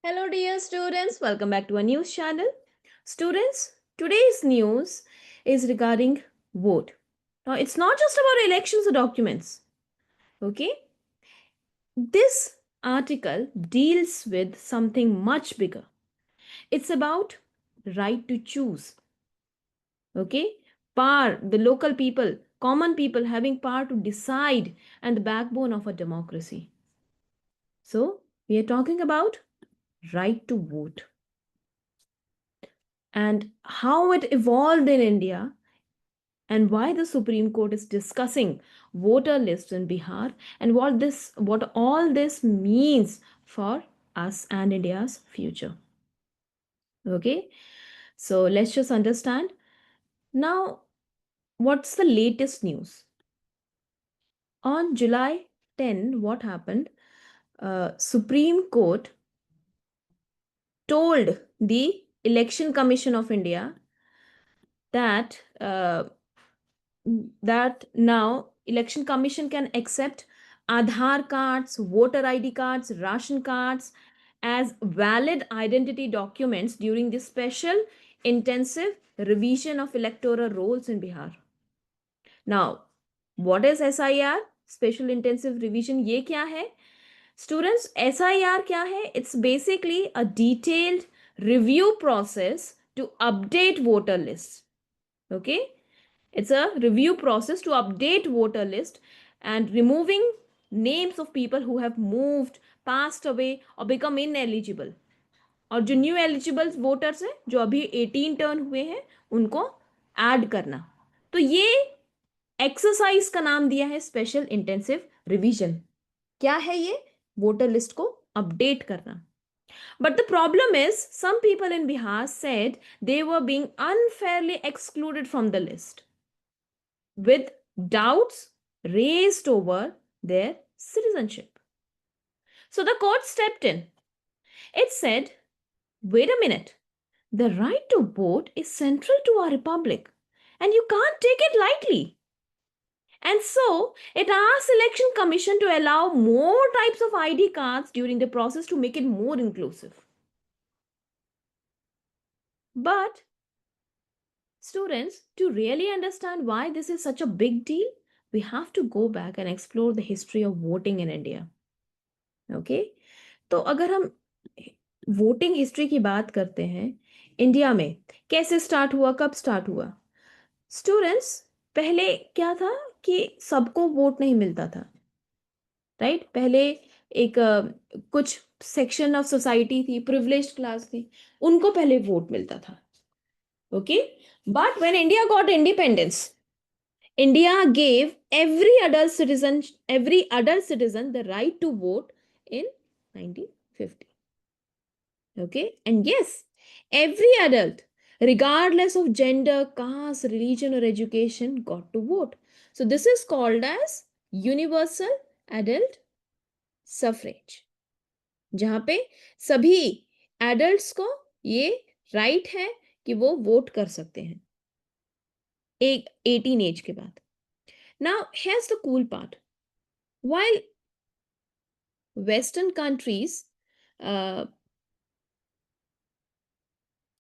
Hello, dear students. Welcome back to a news channel. Students, today's news is regarding vote. Now, it's not just about elections or documents. Okay? This article deals with something much bigger. It's about right to choose. Okay? Power, the local people, common people having power to decide, and the backbone of a democracy. So, we are talking about right to vote and how it evolved in India and why the Supreme Court is discussing voter lists in Bihar and what all this means for us and India's future. Okay, so let's just understand now what's the latest news. On July 10, what happened? Supreme Court told the Election Commission of India that now Election Commission can accept Aadhaar cards, voter ID cards, ration cards as valid identity documents during the special intensive revision of electoral rolls in Bihar. Now, what is SIR? Special Intensive Revision ये क्या है? Students, SIR क्या है? It's basically a detailed review process to update voter lists. Okay? It's a review process to update voter list and removing names of people who have moved, passed away or become ineligible. और जो new eligible voters हैं जो अभी 18 turn हुए हैं उनको add करना. तो ये एक्सरसाइज का नाम दिया है स्पेशल इंटेंसिव रिवीजन. क्या है ये? वोटर लिस्ट को अपडेट करना. But the problem is, some people in Bihar said they were being unfairly excluded from the list, with doubts raised over their citizenship. So the court stepped in. It said, wait a minute, the right to vote is central to our republic and you can't take it lightly. And so it asked Election Commission to allow more types of ID cards during the process to make it more inclusive. But students, to really understand why this is such a big deal, we have to go back and explore the history of voting in India. Okay? तो अगर हम voting history की बात करते हैं India में कैसे start हुआ, कब स्टार्ट हुआ. स्टूडेंट्स, पहले क्या था कि सबको वोट नहीं मिलता था. राइट? पहले एक कुछ सेक्शन ऑफ सोसाइटी थी, प्रिविलेज्ड क्लास थी, उनको पहले वोट मिलता था. Okay, but when India got independence, India gave every adult citizen the right to vote in 1950. Okay, and yes, every adult, regardless of gender, caste, religion, or education, got to vote. So this is called as universal adult suffrage, जहां पे सभी adults को ये right है कि वो vote कर सकते हैं एक 18 एज के बाद. Now, here's the cool part. While Western countries,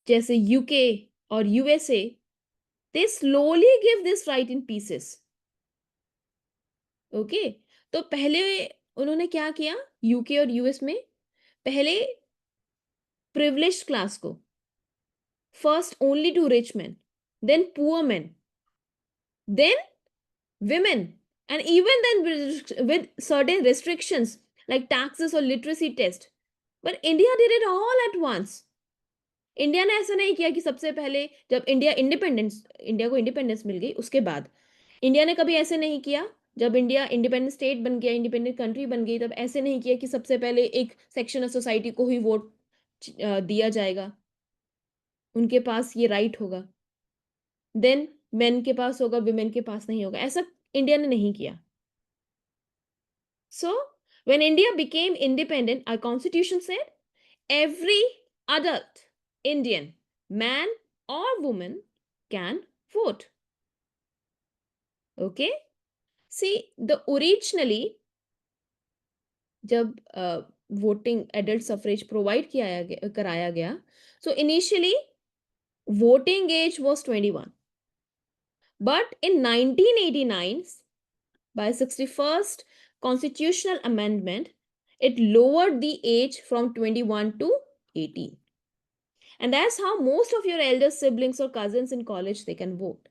जैसे UK और USA, they slowly give this right in pieces. Okay? तो पहले उन्होंने क्या किया UK और US में? पहले privileged class को, first only to rich men, then poor men, then women, and even then with certain restrictions like taxes or literacy test. But India did it all at once. India ने ऐसा नहीं किया कि सबसे पहले जब India को इंडिपेंडेंस मिल गई उसके बाद. इंडिया ने कभी ऐसे नहीं किया. जब इंडिया इंडिपेंडेंट स्टेट बन गया, इंडिपेंडेंट कंट्री बन गई, तब ऐसे नहीं किया कि सबसे पहले एक सेक्शन ऑफ सोसाइटी को ही वोट दिया जाएगा, उनके पास ये राइट होगा, देन मेन के पास होगा, विमेन के पास नहीं होगा. ऐसा इंडिया ने नहीं किया. So, when India became independent, our constitution said every adult Indian, man or woman, can vote. Okay? See, the originally, जब वोटिंग एडल्ट सफरेज प्रोवाइड कराया गया. So initially voting age was 21, but in 1989, by 61st constitutional amendment, it lowered the age from 21 to 18. And that's how most of your elder siblings or cousins in college they can vote.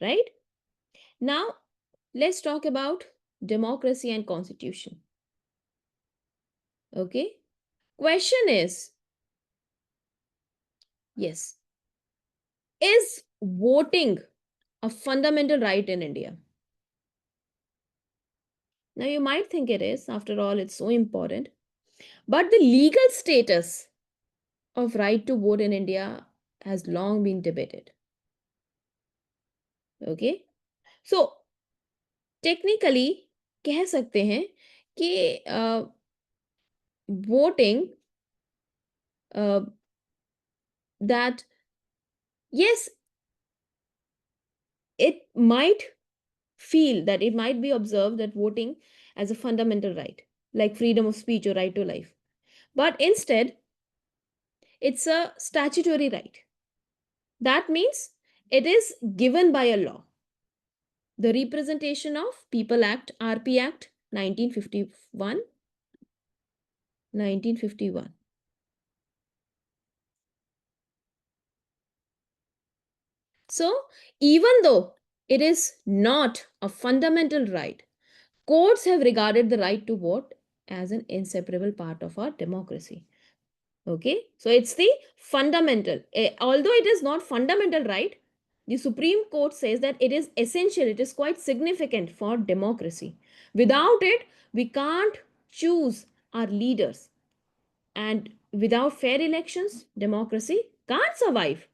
Right? Now, let's talk about democracy and constitution. Okay? Question is, yes, is voting a fundamental right in India? Now, you might think it is. After all, it's so important. But the legal status of right to vote in India has long been debated. Okay? So, technically, कह सकते हैं कि voting that yes, it might feel that it might be observed that voting as a fundamental right, like freedom of speech or right to life. But instead, it's a statutory right. That means it is given by a law. The Representation of People Act, RP Act 1951. 1951. So, even though it is not a fundamental right, courts have regarded the right to vote as an inseparable part of our democracy. Okay, so it's the fundamental. Although it is not fundamental right, the Supreme Court says that it is essential, it is quite significant for democracy. Without it, we can't choose our leaders. And without fair elections, democracy can't survive.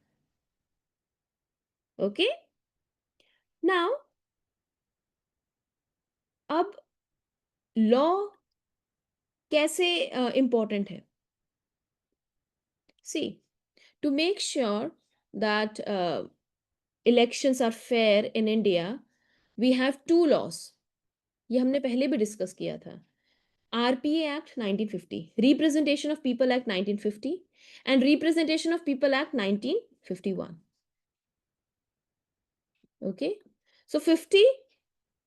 Okay, now, अब law कैसे important है? See, to make sure that elections are fair in India, we have two laws. ये हमने पहले भी discuss किया था. RPA Act 1950, Representation of People Act 1950, and Representation of People Act 1951. Okay, so 50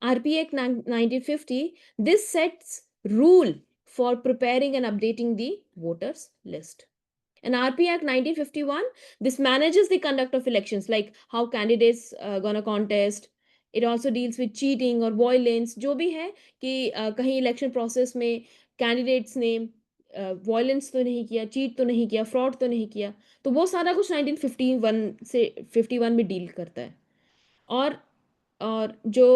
RPA Act 1950, this sets rule for preparing and updating the voters list. And RP Act 1951, this manages the conduct of elections, like how candidates gonna contest. It also deals with cheating or violence. जो भी है कि कहीं election process में candidates ने violence तो नहीं किया, cheat तो नहीं किया, fraud तो नहीं किया, तो वो सारा कुछ 1951 से 51 में deal करता है. और जो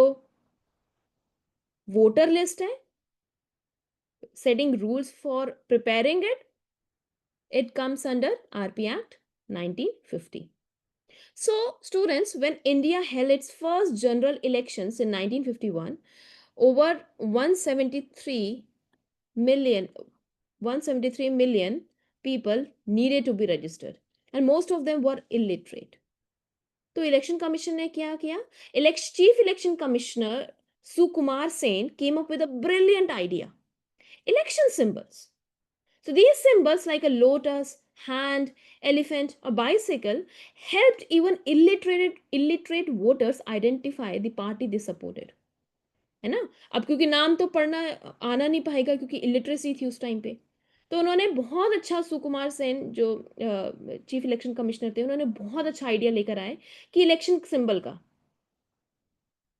voter list है, setting rules for preparing it, it comes under RP Act 1950. So, students, when India held its first general elections in 1951, over 173 million people needed to be registered, and most of them were illiterate. तो election commission ने क्या किया? Chief election commissioner Sukumar Sen came up with a brilliant idea. Election symbols. So these symbols like a lotus, hand, elephant, or bicycle helped even illiterate voters identify the party they supported. है ना? अब क्योंकि नाम तो पढ़ना आना नहीं पाएगा क्योंकि इलिटरेसी थी उस टाइम पे, तो उन्होंने बहुत अच्छा, सुकुमार सेन जो चीफ इलेक्शन कमिश्नर थे, उन्होंने बहुत अच्छा आइडिया लेकर आए कि इलेक्शन सिंबल का,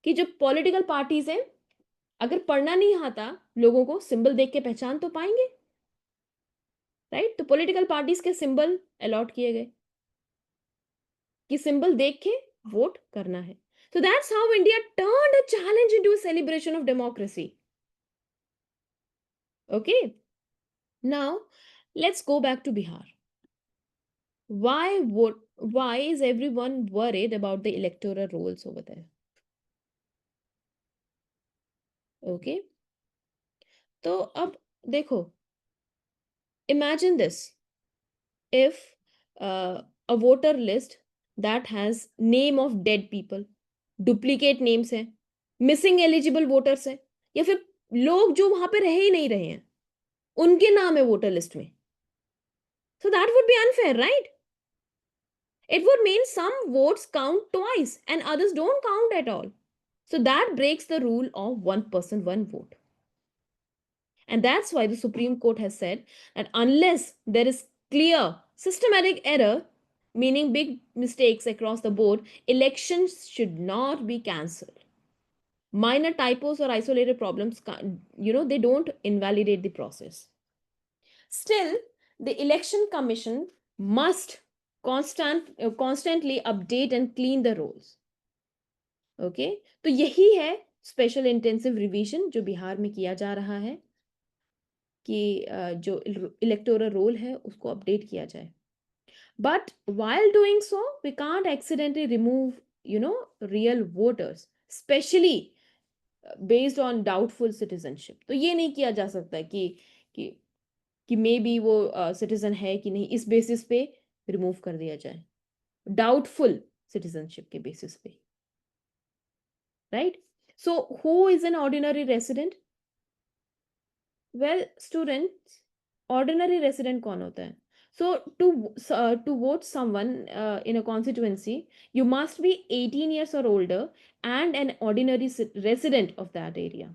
कि जो पॉलिटिकल पार्टीज हैं, अगर पढ़ना नहीं आता लोगों को, सिंबल देख के पहचान तो पाएंगे, राइट? तो पॉलिटिकल पार्टीज के सिंबल अलॉट किए गए कि सिंबल देख के वोट करना है. So that's how India turned a challenge into a celebration of democracy. Okay, now let's go back to Bihar. Why is everyone worried about the electoral rolls over there? Okay, तो अब देखो, imagine this, if a voter list that has name of dead people, duplicate names है, missing eligible voters है, या फिर लोग जो वहां पे रह ही नहीं रहे हैं उनके नाम है वोटर लिस्ट में. So that would be unfair, right? It would mean some votes count twice and others don't count at all. So that breaks the rule of one person, one vote. And that's why the Supreme Court has said that unless there is clear systematic error, meaning big mistakes across the board, elections should not be cancelled. Minor typos or isolated problems, they don't invalidate the process. Still, the election commission must constantly update and clean the rolls. Okay तो यही है special intensive revision जो बिहार में किया जा रहा है कि जो इलेक्टोरल रोल है उसको अपडेट किया जाए. But while doing so we can't accidentally remove real voters, especially based on doubtful citizenship. तो ये नहीं किया जा सकता कि कि मे बी वो सिटीजन है कि नहीं, इस बेसिस पे रिमूव कर दिया जाए डाउटफुल सिटीजनशिप के बेसिस पे, right. So who is an ordinary resident? Well students, ordinary resident कौन होता है? So to vote someone in a constituency, you must be 18 years or older and an ordinary resident of that area.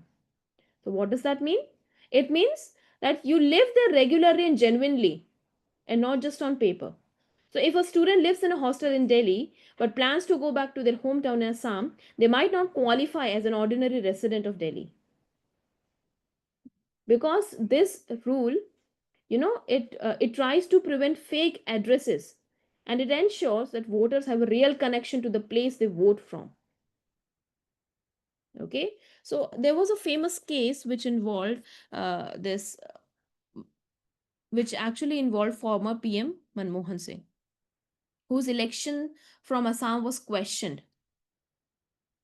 So what does that mean? It means that you live there regularly and genuinely and not just on paper. So if a student lives in a hostel in Delhi but plans to go back to their hometown in Assam, they might not qualify as an ordinary resident of Delhi. Because this rule, it tries to prevent fake addresses and it ensures that voters have a real connection to the place they vote from. Okay, so there was a famous case which involved this which actually involved former PM Manmohan Singh, whose election from Assam was questioned.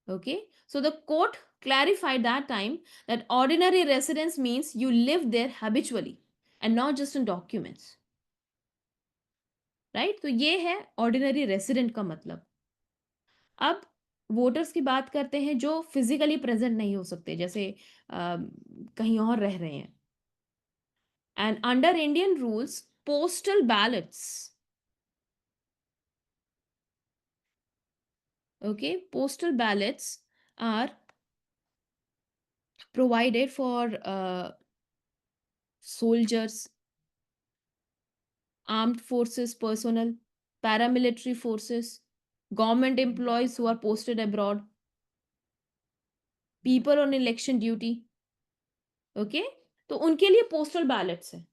Okay, so the court clarified that time that ordinary residence means you live there habitually and not just in documents. Right, तो ये है ordinary resident का मतलब. अब voters की बात करते हैं जो फिजिकली प्रेजेंट नहीं हो सकते, जैसे कहीं और रह रहे हैं. And under Indian rules postal ballets, okay, postal ballots are provided for soldiers, armed forces personnel, paramilitary forces, government employees who are posted abroad, people on election duty. Okay, तो उनके लिए पोस्टल बैलेट्स है.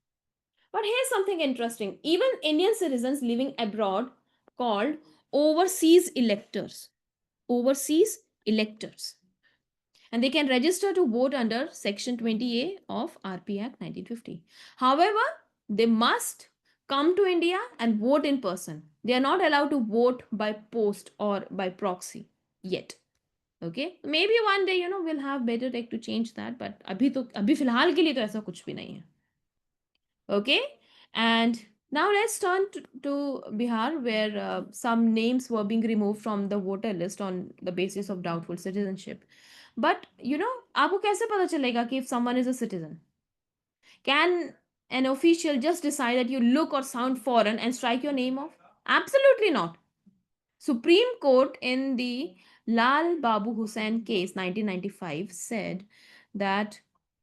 But here's something interesting. Even Indian citizens living abroad called overseas electors. Overseas electors. And they can register to vote under Section 20A of RP Act 1950. However, they must come to India and vote in person. They are not allowed to vote by post or by proxy yet. Okay, maybe one day we'll have better tech to change that, but अभी फिलहाल के लिए तो ऐसा कुछ भी नहीं है. Okay, and now let's turn to Bihar, where some names were being removed from the voter list on the basis of doubtful citizenship. But आपको कैसे पता चलेगा कि if someone is a citizen? Can an official just decide that you look or sound foreign and strike your name off? Absolutely not. Supreme Court in the Lal Babu Hussain case 1995 said that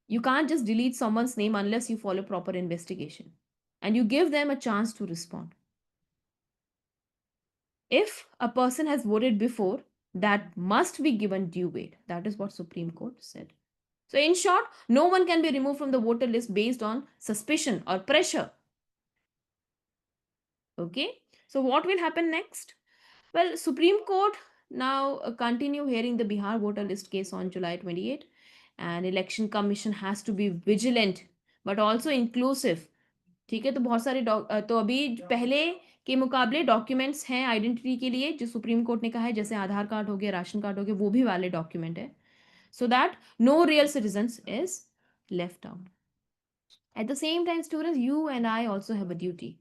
you can't just delete someone's name unless you follow proper investigation and you give them a chance to respond. If a person has voted before, that must be given due weight. That is what Supreme Court said. So in short, no one can be removed from the voter list based on suspicion or pressure. Okay, so what will happen next? Well, Supreme Court now continue hearing the Bihar voter list case on July 28, and Election Commission has to be vigilant but also inclusive. ठीक है, तो बहुत सारे तो अभी पहले के मुकाबले डॉक्यूमेंट्स हैं आइडेंटिटी के लिए जो सुप्रीम कोर्ट ने कहा है, जैसे आधार कार्ड हो गया, राशन कार्ड हो गया, वो भी वैलिड डॉक्यूमेंट है, so that no real citizens is left out. At the same time students, you and I also have a duty.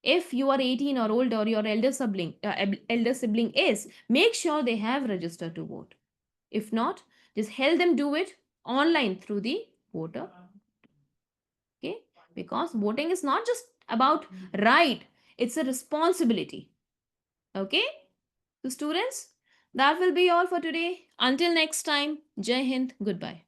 If you are 18 or older, your elder sibling is, make sure they have registered to vote. If not, just help them do it online through the voter. Okay, because voting is not just about right, it's a responsibility. Okay, so students, that will be all for today. Until next time, Jai Hind, goodbye.